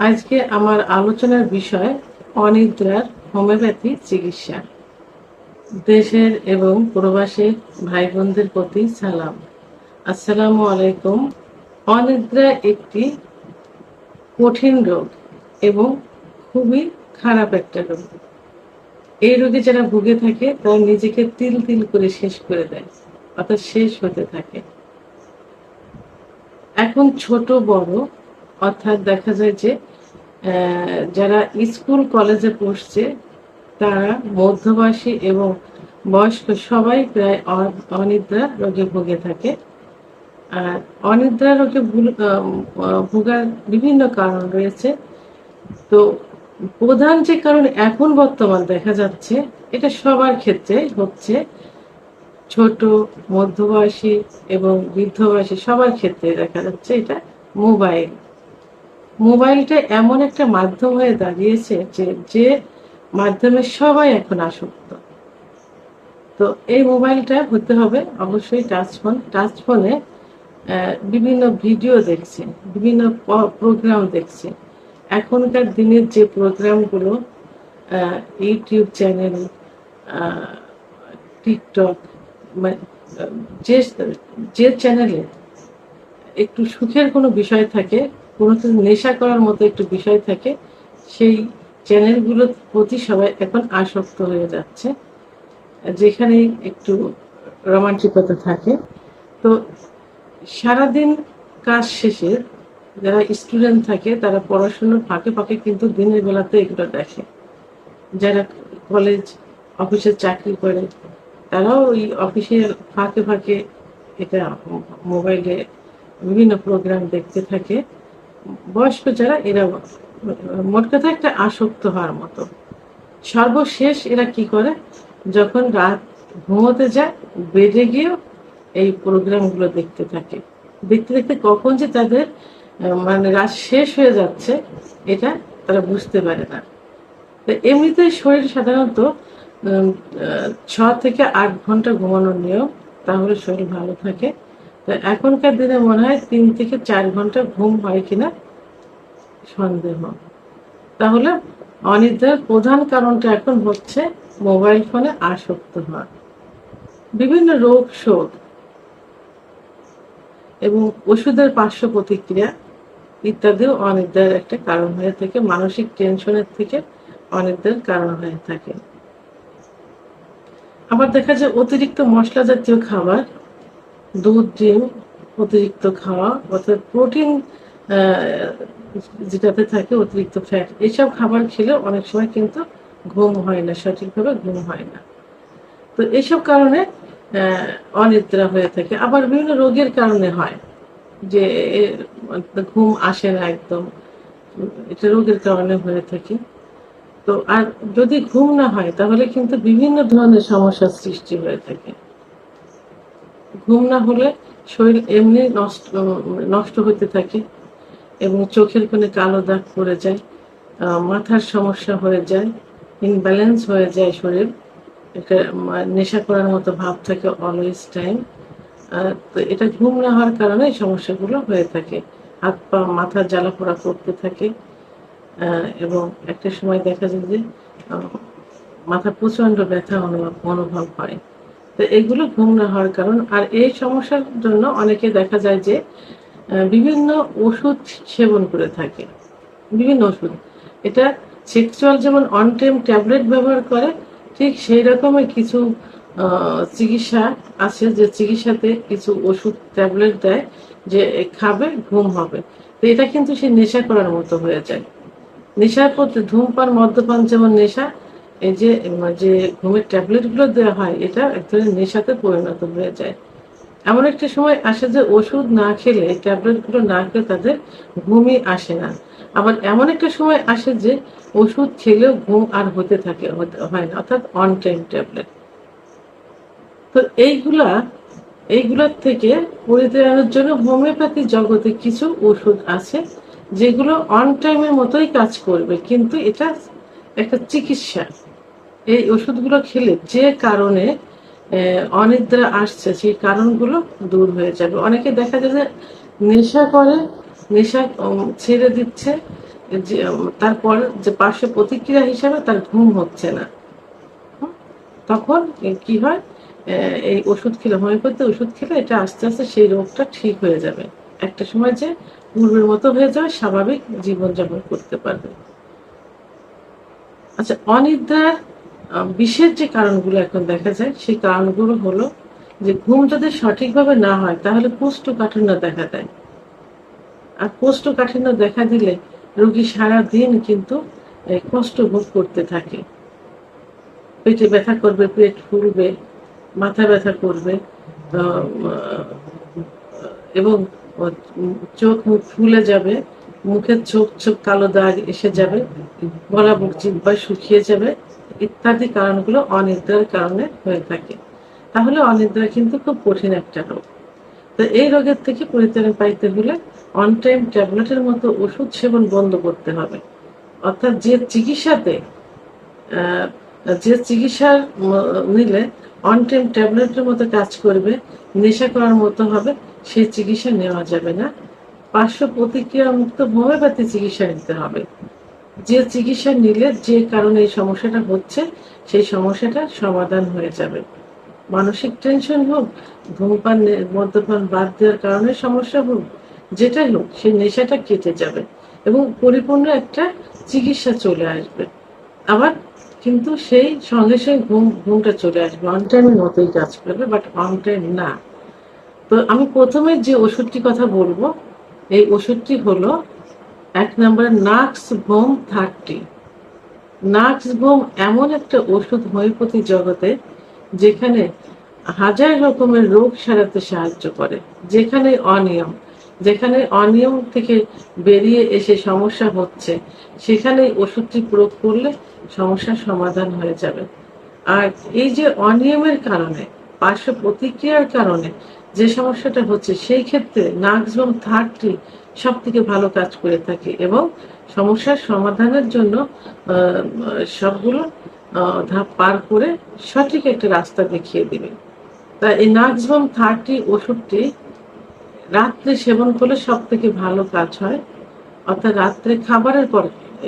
আজকে আমার আলোচনার বিষয় অনিদ্রার হোমিওপ্যাথি চিকিৎসা। দেশের এবং প্রবাসী ভাই বোনদের প্রতি সালাম। আসসালামু আলাইকুম। অনিদ্রা একটি কঠিন রোগ এবং খুবই খারাপ একটা রোগ। এই রোগে যারা ভুগে থাকে তারা নিজেকে তিল তিল করে শেষ করে দেয়, অর্থাৎ শেষ হতে থাকে। এখন ছোট বড় অর্থাৎ দেখা যায় যে যারা স্কুল কলেজে পড়ছে তারা মধ্যবয়সী এবং বয়স্ক সবাই প্রায় অনিদ্রা রোগে ভুগে থাকে। আর অনিদ্রা রোগে ভোগার বিভিন্ন কারণ রয়েছে। তো প্রধান যে কারণ এখন বর্তমান দেখা যাচ্ছে, এটা সবার ক্ষেত্রে হচ্ছে, ছোট, মধ্যবয়সী এবং বৃদ্ধ বয়সী সবার ক্ষেত্রে দেখা যাচ্ছে এটা মোবাইল। মোবাইলটা এমন একটা মাধ্যম হয়ে দাঁড়িয়েছে যে মাধ্যমে সবাই এখন আসক্ত। তো এই মোবাইলটা হতে হবে অবশ্যই টাচফোন। টাচফোনে বিভিন্ন ভিডিও দেখছে, বিভিন্ন প্রোগ্রাম দেখছে। এখনকার দিনের যে প্রোগ্রামগুলো ইউটিউব চ্যানেল, টিকটক, যে যে চ্যানেলে একটু সুখের কোনো বিষয় থাকে, কোনো কিছু নেশা করার মতো একটু বিষয় থাকে, সেই চ্যানেলগুলোর প্রতি সবাই এখন আসক্ত হয়ে যাচ্ছে, যেখানে একটু রোমান্টিকতা থাকে। তো সারাদিন কাজ শেষে যারা স্টুডেন্ট থাকে তারা পড়াশোনার ফাঁকে ফাঁকে কিন্তু দিনের বেলাতে এগুলো দেখে। যারা কলেজ অফিসে চাকরি করে তারাও ওই অফিসের ফাঁকে ফাঁকে এটা মোবাইলে বিভিন্ন প্রোগ্রাম দেখতে থাকে। বয়স্ক যারা এরা মোট কথা একটা আসক্ত হওয়ার মতো। সর্বশেষ এরা কি করে, যখন রাত ঘুমোতে যায় বেডে গিয়েও এই প্রোগ্রামগুলো দেখতে থাকে। দেখতে দেখতে কখন যে তাদের মানে রাত শেষ হয়ে যাচ্ছে এটা তারা বুঝতে পারে না। তো এমনিতে শরীর সাধারণত 6 থেকে 8 ঘন্টা ঘুমানোর নিয়ম, তাহলে শরীর ভালো থাকে। তো এখনকার দিনে মনে হয় 3 থেকে 4 ঘন্টা ঘুম হয় কিনা সন্দেহ। তাহলে অনিদ্রার প্রধান কারণটা এখন হচ্ছে মোবাইল ফোনে আসক্ত হওয়া। বিভিন্ন রোগ শোধ এবং ওষুধের পার্শ্ব প্রতিক্রিয়া ইত্যাদিও অনিদ্রার একটা কারণ হয়ে থাকে। মানসিক টেনশনের থেকে অনিদ্রার কারণ হয়ে থাকে। আবার দেখা যায় অতিরিক্ত মশলা জাতীয় খাবার, দুধ, ডিম অতিরিক্ত খাওয়া, অর্থাৎ প্রোটিন যেটাতে থাকে, অতিরিক্ত ফ্যাট, এইসব খাবার খেলে অনেক সময় কিন্তু ঘুম হয় না, সঠিকভাবে ঘুম হয় না। তো এইসব কারণে অনিদ্রা হয়ে থাকে। আবার বিভিন্ন রোগের কারণে হয় যে ঘুম আসে না একদম, এটা রোগের কারণে হয়ে থাকে। তো আর যদি ঘুম না হয় তাহলে কিন্তু বিভিন্ন ধরনের সমস্যার সৃষ্টি হয়ে থাকে। ঘুম না হলে শরীর এমনি নষ্ট হতে থাকে এবং চোখের কোণে কালো দাগ পড়ে যায়, মাথার সমস্যা হয়ে যায়, ইনব্যালেন্স হয়ে যায় শরীর, একটা নেশা করার মতো ভাব থাকে অলওয়েজ টাইম। তো এটা ঘুম না হওয়ার কারণে এই সমস্যাগুলো হয়ে থাকে। হাত পা মাথা জ্বালা পোড়া করতে থাকে এবং একটা সময় দেখা যায় যে মাথা প্রচণ্ড ব্যথা অনুভব হয়। তো এগুলো ঘুম না হওয়ার কারণ। আর এই সমস্যার জন্য অনেকে দেখা যায় যে বিভিন্ন ওষুধ সেবন করে থাকে, বিভিন্ন ওষুধ। এটা সেক্সুয়াল যেমন অন টাইম ট্যাবলেট ব্যবহার করে, ঠিক সেই রকমের কিছু চিকিৎসা আছে যে চিকিৎসাতে কিছু ওষুধ ট্যাবলেট দেয় যে খাবে ঘুম হবে। তো এটা কিন্তু সে নেশা করার মতো হয়ে যায়। নেশার প্রতি ধূমপান, মদ্যপান যেমন নেশা, এই যে যে ঘুমের ট্যাবলেটগুলো দেওয়া হয় এটা এক ধরনের নেশাতে পরিণত হয়ে যায়। এমন একটা সময় আসে যে ওষুধ না খেলে, ট্যাবলেটগুলো না খেলে তাদের ঘুমই আসে না। আবার এমন একটা সময় আসে যে ওষুধ খেলেও ঘুম আর হতে হয় না, অর্থাৎ অন টাইম ট্যাবলেট। তো এইগুলোর থেকে পরিত্রাণের জন্য হোমিওপ্যাথি জগতে কিছু ওষুধ আছে যেগুলো অন টাইমের মতোই কাজ করবে, কিন্তু এটা একটা চিকিৎসা। এই ওষুধগুলো খেলে যে কারণে অনিদ্রা আসছে সেই কারণগুলো দূর হয়ে যাবে। অনেকে দেখা যায় যে নেশা করে, নেশা ছেড়ে দিচ্ছে, তারপর যে পার্শ্ব প্রতিক্রিয়া হিসাবে তার ঘুম হচ্ছে না, তখন কি হয়, এই ওষুধ খেলে, হোমিওপ্যাথি ওষুধ খেলে এটা আস্তে আস্তে সেই রোগটা ঠিক হয়ে যাবে, একটা সময় যে পূর্বের মতো হয়ে যাবে, স্বাভাবিক জীবনযাপন করতে পারবে। আচ্ছা, অনিদ্রার বিশেষ যে কারণগুলো এখন দেখা যায়, সেই কারণগুলো হলো যে ঘুম যদি সঠিকভাবে না হয় তাহলে কোষ্ঠকাঠিন্য দেখা দেয়। আর কোষ্ঠকাঠিন্য দেখা দিলে রোগী সারাদিন কিন্তু কষ্ট ভোগ করতে থাকে, পেটে ব্যথা করবে, পেট ফুলবে, মাথা ব্যথা করবে, এবং চোখ মুখ ফুলে যাবে, মুখের চোখ চোখ কালো দাগ এসে যাবে, গলা বুক জিহ্বা শুকিয়ে যাবে, ইত্যাদি কারণগুলো অনিদ্রার কারণে হয়ে থাকে। তাহলে অনিদ্রা কিন্তু খুব কঠিন একটা রোগ। তো এই রোগের থেকে পরিত্রাণ পাইতে হলে অন টাইম ট্যাবলেটের মতো ওষুধ সেবন বন্ধ করতে হবে। অর্থাৎ যে চিকিৎসা নিলে অন টাইম ট্যাবলেটের মতো কাজ করবে, নেশা করার মতো হবে, সেই চিকিৎসা নেওয়া যাবে না। পার্শ্ব প্রতিক্রিয়া মুক্ত হোমিওপ্যাথি চিকিৎসা নিতে হবে। যে চিকিৎসা নিলে যে কারণে এই সমস্যাটা হচ্ছে, সেই সমস্যাটা সমাধান হয়ে যাবে। মানসিক টেনশন হোক, ধূমপান মদ্যপান বাদ দেওয়ার কারণে সমস্যা হোক, যেটাই হোক, সেই নেশাটা কেটে যাবে এবং পরিপূর্ণ একটা চিকিৎসা চলে আসবে। আবার কিন্তু সেই সঙ্গে সঙ্গে ঘুমটা চলে আসবে, অন টাইমের মতোই কাজ করবে, বাট অন টাইম না। তো আমি প্রথমে যে ওষুধটি কথা বলবো, এই ওষুধটি হলো 1 নম্বরে নাক্স ভোম 30। নাক্স ভোম এমন একটা ওষুধ হোমিওপ্যাথি জগতে যেখানে হাজার রকমের রোগ সারাতে সাহায্য করে। যেখানে অনিয়ম থেকে বেরিয়ে এসে সমস্যা হচ্ছে, সেখানে ওষুধটি প্রয়োগ করলে সমস্যার সমাধান হয়ে যাবে। আর এই যে অনিয়মের কারণে, পার্শ্ব প্রতিক্রিয়ার কারণে যে সমস্যাটা হচ্ছে, সেই ক্ষেত্রে নাক্সভোম 30 সব থেকে ভালো কাজ করে থাকে এবং সমস্যার সমাধানের জন্য সবগুলো ধাপ পার করে সঠিক একটা রাস্তা দেখিয়ে দিবে। তা এই নাক্সভোম 30 ওষুধটি রাত্রে সেবন করলে সব থেকে ভালো কাজ হয়। অর্থাৎ রাত্রে খাবারের পর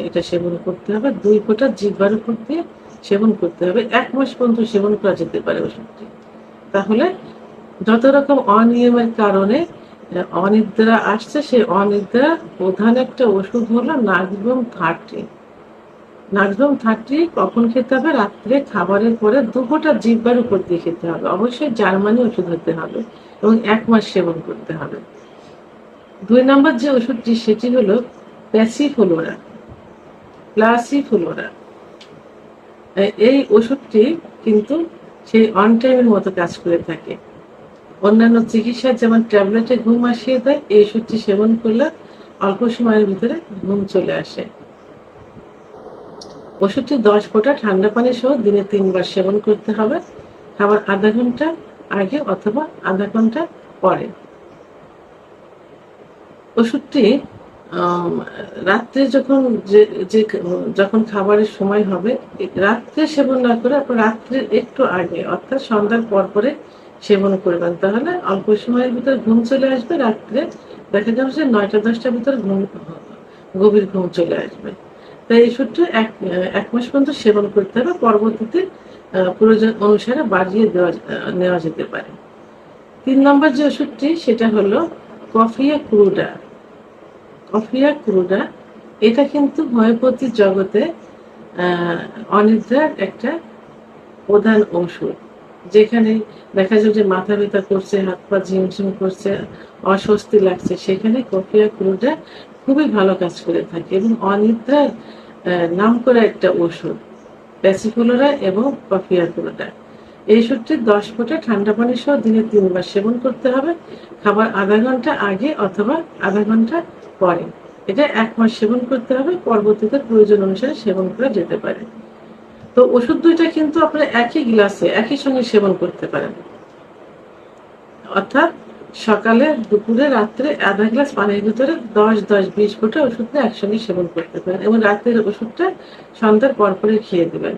এটা সেবন করতে হবে, 2 ফোঁটা জিহ্বার উপর দিয়ে সেবন করতে হবে। 1 মাস পর্যন্ত সেবন করা যেতে পারে ওষুধটি। তাহলে যত রকম অনিয়মের কারণে অনিদ্রা আসছে, সেই অনিদ্রার প্রধান একটা ওষুধ হলো নাক্সভোম 30। নাক্সভোম 30 কখন খেতে হবে? রাত্রে খাবারের পরে 2 ফোঁটা জিহ্বার উপর দিয়ে খেতে হবে। অবশ্যই জার্মানি ওষুধ হতে হবে এবং 1 মাস সেবন করতে হবে। 2 নম্বর যে ওষুধটি, সেটি হলো প্যাসিফ্লোরা। এই ওষুধটি কিন্তু সেই অন টাইমের মতো কাজ করে থাকে। অন্যান্য চিকিৎসা যেমন ট্যাবলেটে ঘুম আসিয়ে দেয়, এই ওষুধটি সেবন করলে অল্প সময়ের ভিতরে ঘুম চলে আসে। ওষুধটি 10 ফোঁটা ঠান্ডা পানি সহ দিনে 3 বার সেবন করতে হবে, খাবার আধা ঘন্টা আগে অথবা আধা ঘন্টা পরে। ওষুধটি রাত্রে যখন খাবারের সময় হবে, রাত্রে সেবন না করে আপনার রাত্রের একটু আগে, অর্থাৎ সন্ধ্যার পরে সেবন করবেন। তাহলে অল্প সময়ের ভিতরে ঘুম চলে আসবে। রাত্রে দেখা যাবে যে 9টা-10টার ভিতরে গভীর ঘুম চলে আসবে। তাই এই ওষুধটি 1 মাস পর্যন্ত সেবন করতে হবে। পরবর্তীতে প্রয়োজন অনুসারে বাড়িয়ে নেওয়া যেতে পারে। 3 নম্বর যে ওষুধটি, সেটা হলো কফিয়া ক্রুডা। এটা কিন্তু হোমিওপ্যাথি জগতে অনিদ্রার একটা প্রধান ওষুধ। যেখানে দেখা যায় যে মাথা ব্যথা করছে, হাত পা ঝিমঝিম করছে, অস্বস্তি লাগছে, সেখানে কফিয়া ক্রুডা খুবই ভালো কাজ করে থাকে এবং অনিদ্রার নাম করা একটা ওষুধ প্যাসিফ্লোরা এবং কফিয়া ক্রুডা। এই ওষুধটি 10 ফোঁটা ঠান্ডা পানি সহ দিনে 3 বার সেবন করতে হবে, খাবার আধা ঘন্টা আগে অথবা আধা ঘন্টা পরে। এটা 1 মাস সেবন করতে হবে, পরবর্তীতে প্রয়োজন অনুসারে সেবন করা যেতে পারে। তো ওষুধ দুইটা কিন্তু আপনারা একই গ্লাসে একই সঙ্গে সেবন করতে পারেন। অর্থাৎ সকালে, দুপুরে, রাত্রে আধা গ্লাস পানির ভিতরে 10-20 ফোঁটা ওষুধ একসঙ্গে সেবন করতে পারেন এবং রাতের ওষুধটা সন্ধ্যার পরে খেয়ে দেবেন।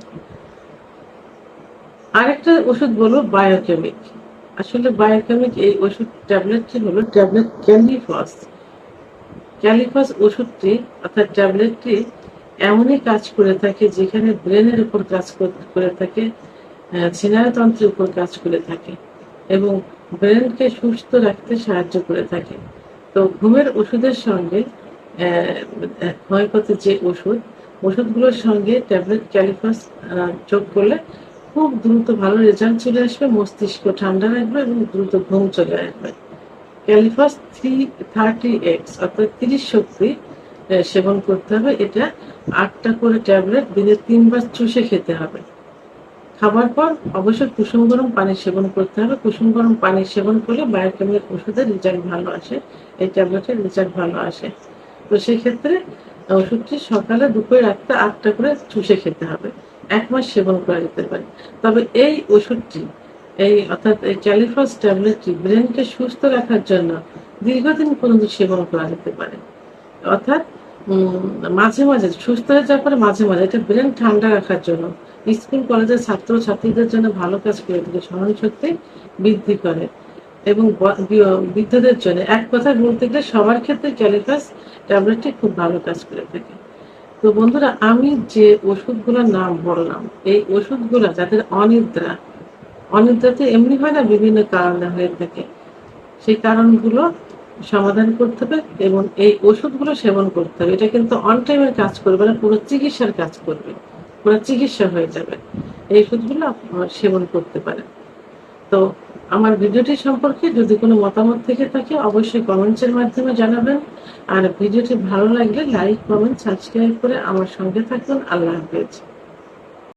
আরেকটা ওষুধ বলবো বায়োকেমিক। আসলে বায়োকেমিক এই ওষুধ ট্যাবলেটটি হলো ট্যাবলেট ক্যান্ডিফস। ক্যালিফাস ওষুধটি অর্থাৎ ট্যাবলেটটি এমনই কাজ করে থাকে যেখানে ব্রেনের উপর কাজ করে থাকে, স্নায়ুতন্ত্রের উপর কাজ করে থাকে এবং ব্রেনকে সুস্থ রাখতে সাহায্য করে থাকে। তো ঘুমের ওষুধের সঙ্গে হোমিওপ্যাথি যে ওষুধগুলোর সঙ্গে ট্যাবলেট ক্যালিফাস যোগ করলে খুব দ্রুত ভালো রেজাল্ট চলে আসবে, মস্তিষ্ক ঠান্ডা রাখবে এবং দ্রুত ঘুম চলে আসবে। ক্যালিফাস 330X অর্থাৎ 30 শক্তি সেবন করতে হবে। এটা 8টা করে ট্যাবলেট দিনে 3 বার চুষে খেতে হবে। খাবার পর অবশ্যই কুসুম গরম পানি সেবন করতে হবে। কুসুম গরম পানি সেবন করলে বায়োকেমিক ওষুধের রেজাল্ট ভালো আসে, এই ট্যাবলেটের রেজাল্ট ভালো আসে। তো সেক্ষেত্রে ওষুধটি সকালে, দুপুরে, রাত্রে 8টা করে চুষে খেতে হবে। 1 মাস সেবন করা যেতে পারে। তবে এই ওষুধটি অর্থাৎ এই ক্যালিফাস ট্যাবলেটটি ব্রেনকে সুস্থ রাখার জন্য দীর্ঘদিন পর্যন্ত সেবন করা যেতে পারে। অর্থাৎ মাঝে মাঝে সুস্থ হয়ে যাওয়ার পরে মাঝে মাঝে এটা ব্রেন ঠান্ডা রাখার জন্য, স্কুল কলেজের ছাত্র ছাত্রীদের জন্য ভালো কাজ করে থাকে, স্মরণ শক্তি বৃদ্ধি করে এবং বৃদ্ধদের জন্য এক কথায় বলতে গেলে সবার ক্ষেত্রে ক্যালিফাস ট্যাবলেটটি খুব ভালো কাজ করে থাকে। তো বন্ধুরা, আমি যে ওষুধগুলোর নাম বললাম, এই ওষুধগুলো যাদের অনিদ্রাতে এমনি হয় না, বিভিন্ন কারণে হয়ে থাকে, সেই কারণগুলো সমাধান করতে হবে এবং এই ওষুধগুলো সেবন করতে হবে। এটা কিন্তু অন টাইমের কাজ করবে না, পুরো চিকিৎসার কাজ করবে, পুরো চিকিৎসা হয়ে যাবে। এই ওষুধগুলো সেবন করতে পারেন। তো আমার ভিডিওটি সম্পর্কে যদি কোনো মতামত থেকে থাকে অবশ্যই কমেন্টসের মাধ্যমে জানাবেন। আর ভিডিওটি ভালো লাগলে লাইক, কমেন্ট, সাবস্ক্রাইব করে আমার সঙ্গে থাকুন। আল্লাহ হাফেজ।